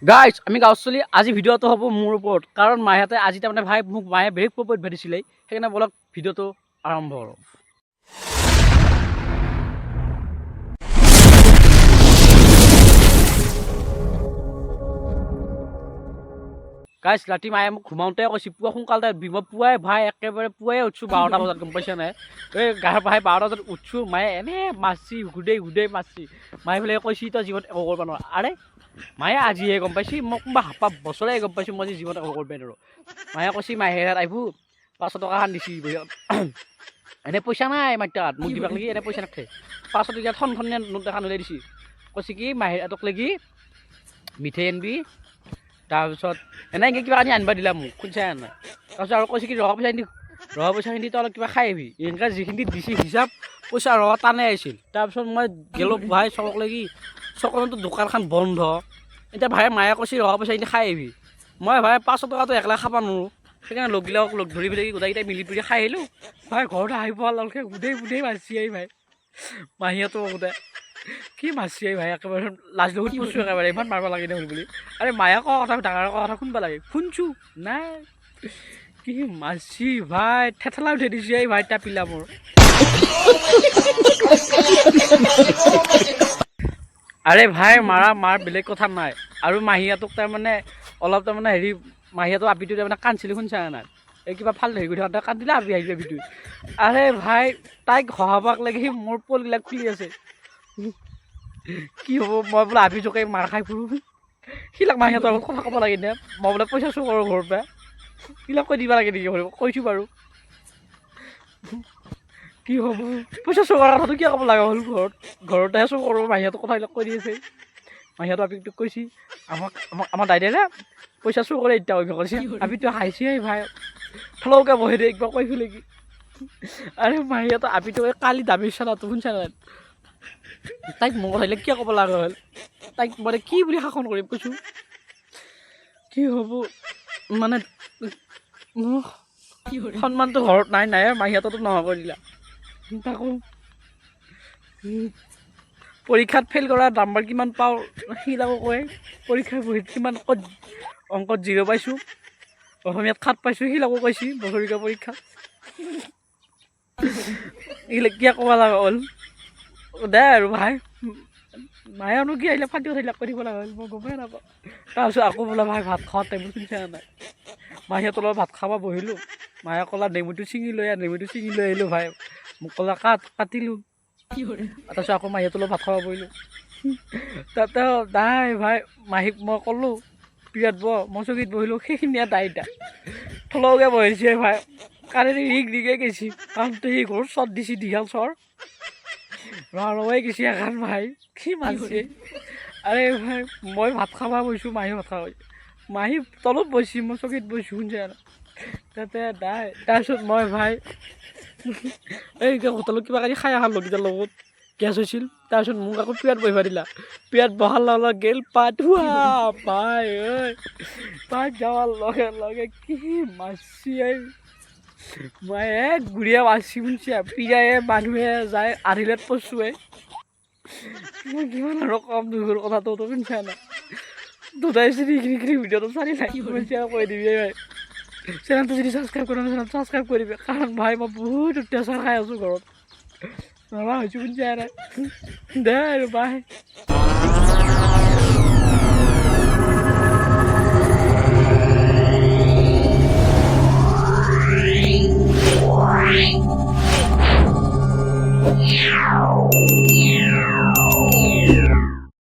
Guys আমি গাঁৱত চলি আজি ভিডিঅ'টো হ'ব মোৰ ওপৰত কাৰণ মাহঁতে আজি তাৰমানে ভাই মোক মায়ে ব্ৰেক প্ৰপ'জ ভেটিছিলে সেইকাৰণে বলক ভিডিঅ'টো আৰম্ভ কৰোঁ। গাইজ ৰাতি মায়ে মোক ঘুমাওঁতে কৈছে পুৱা সোনকালে মই পুৱাই ভাই একেবাৰে পুৱাই উঠছোঁ 12টা বজাত গম পাইছা নাই এই গাৰ ভাই 12টা বজাত উঠছোঁ মায়ে এনে মাৰছি ঘুদেই মাৰছি মায়ে বোলে কৈছি তই জীৱনত একো কৰিব নোৱাৰ আৰে মায়ে আজিহে গম পাইছি মই কোনোবা হাপা বছৰে গম পাইছোঁ মই যে জীৱনত একো কৰিব নোৱাৰোঁ। মায়ে কৈছি মাহেৰাত আহিব 500 টকা খান দিছি এনে পইচা নাই মাৰ তাত মোক দিবাক লাগি এনে পইচা নাথাকে 500 টকীয়া ঠনখনীয়া নোট এখন ওলাই দিছি কৈছে কি মাহেৰাতক লাগি মিঠাই আনবি তাৰপিছত এনেকৈ কিবা আনি আনিবা দিলা মোক শুনছা নাই তাৰপিছত আৰু কৈছে কি ৰহা পইচাখিনি তই অলপ কিবা খাই আহিবি এনেকৈ যিখিনি দিছে হিচাপ পইচা ৰহা টানে আহিছিল। তাৰপিছত মই গেলোঁ ভাই চকক লাগি চকতো দোকানখন বন্ধ এতিয়া ভাই মায়ে কৈছে ৰহা পইচাখিনি খাই আহিবি মই ভাই 500 টকাটো একলা খাব নোৱাৰোঁ সেইকাৰণে লগবিলাকক লগ ধৰি পেলাই গোটেইকেইটাই মিলি পিলি খাই আহিলোঁ। ভাই ঘৰত আহি পোৱাৰ লগে গোটেই মাৰছি আহি ভাই মাহীহঁতো গোটেই কি মাৰছি আহি ভাই একেবাৰে লাজ লগত কৈছোঁ একেবাৰে ইমান মাৰিব লাগে দেখোন বুলি আৰে মায়ে কোৱা কথা ডাঙৰ কথা শুনবা লাগে শুনছোঁ নাই কি মাৰছি ভাই ঠেঠেলা উঠাই দিছে এই ভাই টাপিলা মোৰ আৰে ভাই মাৰ বেলেগ কথা নাই আৰু মাহীহঁতক তাৰমানে অলপ তাৰমানে হেৰি মাহীহঁতক আপিটো তাৰমানে কান্দছিলি শুনছা নাই এই কিবা ফাল হেৰি কৰি থাকোঁতে কান্দিলে আপিটো আৰে ভাই তাইক হহাবাক লাগি মোৰ পলবিলাক খুলি আছে কি হ'ব মই বোলে আপি জোকাই মাৰ খাই ফুৰোঁ সিলাক মাহীহঁতৰ লগত কথা ক'ব লাগে নে মই বোলে পইচা চুৰ কৰোঁ ঘৰৰ পৰা সিলাক কৈ দিব লাগে নেকি কৈছোঁ বাৰু কি হ'ব পইচা চুৰ কৰাৰ কথাটো কিয় ক'ব লগা হ'ল ঘৰতেহে চুৰ কৰোঁ মাহীহঁতৰ কথাবিলাক কৈ দি আছে মাহীহঁতৰ আপিটোক কৈছে আমাৰ দাইদেৰে পইচা চুৰ কৰে এতিয়া অভ্যাস কৰিছে আপিটো হাঁহিছে ভাই ফলকে বহি দে একবাৰ কৈ ফেলে কি আৰে মাহীহঁতৰ আপিটো কালি দামী চালাটো শুনছা নাই তাইক মোৰ কথাবিলাক কিয় ক'ব লগা হ'ল তাইক মানে কি বুলি শাসন কৰিম কৈছোঁ কি হ'ব মানে সন্মানটো ঘৰত নাই মাহীহঁততো নোহোৱা কৰি দিলা তাকো পৰীক্ষাত ফেইল কৰা নাম্বাৰ কিমান পাওঁ সিবিলাকো কয় পৰীক্ষাৰ বহীত কিমান ক'ত অংকত 0 পাইছোঁ অসমীয়াত 7 পাইছোঁ সিবিলাকো কৈছে বছৰেকীয়া পৰীক্ষাত এইবিলাক কিয় ক'ব লগা হ'ল দে আৰু ভাই মায়েনো কি আহিলে ফাটি উঠাইবিলাক কৰি দিব লগা হ'ল মই গমেই নাপাওঁ। তাৰপিছত আকৌ বোলে ভাই ভাত খোৱা টাইমত শুনছা নাই মাহীহঁতৰ লগত ভাত খাব বহিলোঁ মায়ে ক'লা নেমুটো ছিঙি লৈ আহিলোঁ ভাই মোক ক'লা কাটিলোঁ তাৰপিছত আকৌ মাহীহঁতৰ লগত ভাত খাব বহিলোঁ তাতে নাই ভাই মাহীক মই ক'লোঁ পিৰিয়ড মই চকীত বহিলোঁ সেইখিনিয়ে দাইতা থলকে বহিছে ভাই কালি ৰিগে গৈছে কাৰণ সি ঘৰত চট দিছে দীঘল চৰ ৰৱাই গৈছে এখন ভাই কি মাৰছে আৰে ভাই মই ভাত খাব বহিছোঁ মাহী ভাত খাব মাহী তলত বহিছে মই চকীত বহিছোঁ শুনছে তাতে দাই তাৰপিছত মই ভাই এই হোটেলত কিবা কানি খাই অহাৰ লগকেইটাৰ লগত গেছ হৈছিল তাৰপিছত মোক আকৌ পিয়াত বহিব দিলা পিয়াত বহাৰ লগে গেল পাত ভাই ঐ পাত যাৱাৰ লগে কি মাৰছি মই গুৰিয়া মাৰছি শুনছে পিয়ায়ে মানুহে যায় আঢ়িলেত পচুৱে মই কিমান আৰু কম দুখৰ কথাটো শুনছা না দুটাইছে এইখিনি ভিডিঅ'টো চালি নাই কৈ দিবি ভাই চেনেলটো যদি ছাবস্ক্ৰাইব কৰা নাই ছাবস্ক্ৰাইব কৰিবি কাৰণ ভাই মই বহুত অত্যাচাৰ খাই আছোঁ ঘৰত নলা হৈছোঁ শুনছা দে আৰু বাই।